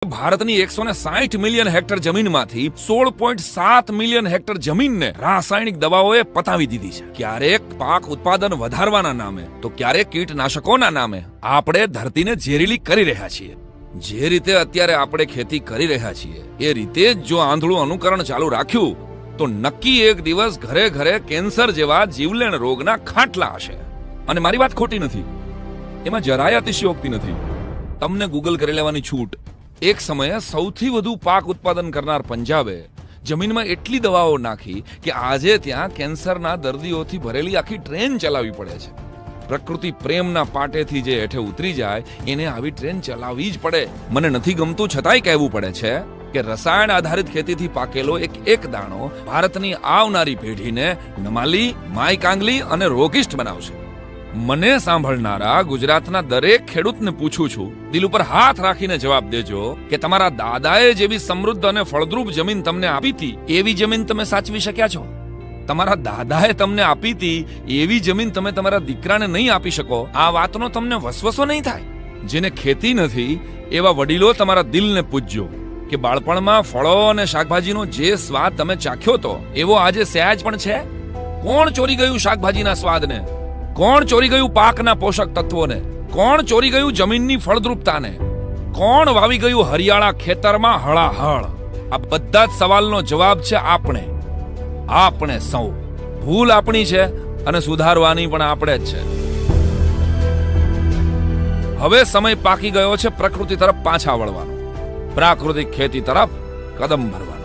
ભારતની 160 million hectare જમીનમાંથી 16.7 million hectare જમીનને રાસાયણિક દવાઓએ પતાવી દીધી છે. ક્યારેક પાક ઉત્પાદન વધારવાના નામે તો ક્યારેક કીટનાશકોના નામે આપણે ધરતીને ઝેરીલી કરી રહ્યા છીએ. જે રીતે અત્યારે આપણે ખેતી કરી રહ્યા છીએ એ રીતે જ જો આંધળું અનુકરણ ચાલુ રાખ્યું તો નક્કી એક દિવસ ઘરે ઘરે કેન્સર જેવા જીવલેણ રોગના ખાટલા હશે. અને મારી વાત ખોટી નથી, એમાં જરાય અતિશયોક્તિ નથી. તમને ગૂગલ કરી લેવાની છૂટ. એક સમયે સૌથી વધુ પાક ઉત્પાદન કરનાર પંજાબે જમીનમાં એટલી દવાઓ નાખી કે આજે ત્યાં કેન્સરના દર્દીઓથી ભરેલી આખી ટ્રેન ચલાવવી પડે છે. પ્રકૃતિ પ્રેમના પાટેથી જે હેઠે ઉતરી જાય એને આવી ટ્રેન ચલાવવી જ પડે. મને નથી ગમતું છતાંય કહેવું પડે છે કે રસાયણ આધારિત ખેતીથી પાકેલો એક દાણો ભારતની આવનારી પેઢીને નમાલી, માય કાંગલી અને રોગિષ્ટ બનાવશે. મને સાંભળનારા ગુજરાતના દરેક ખેડૂતને પૂછું છું, દિલ ઉપર હાથ રાખીને જવાબ દેજો કે તમારા દાદાએ જેવી સમૃદ્ધ અને ફળદ્રુપ જમીન તમને આપી હતી એવી જમીન તમે સાચવી શક્યા છો? તમારા દાદાએ તમને આપી હતી એવી જમીન તમે તમારા દીકરાને નહીં આપી શકો? આ વાતનો તમને વસવસો નહીં થાય? જેને ખેતી નથી એવા વડીલો તમારા દિલને પૂજજો કે બાળપણમાં ફળો અને શાકભાજીનો જે સ્વાદ તમે ચાખ્યો તો એવો આજે સહેજ પણ છે? કોણ ચોરી ગયું શાકભાજીના સ્વાદને? કોણ ચોરી ગયું પાકના પોષક તત્વોને? કોણ ચોરી ગયું જમીનની ફળદ્રુપતાને? કોણ વાવી ગયું હરિયાળા ખેતરમાં હળાહળ? આ બધા જ સવાલનો જવાબ છે આપણે સૌ. ભૂલ આપણી છે અને સુધારવાની પણ આપણે જ છે. હવે સમય પાકી ગયો છે પ્રકૃતિ તરફ પાછા વળવાનો, પ્રાકૃતિક ખેતી તરફ કદમ ભરવાનો.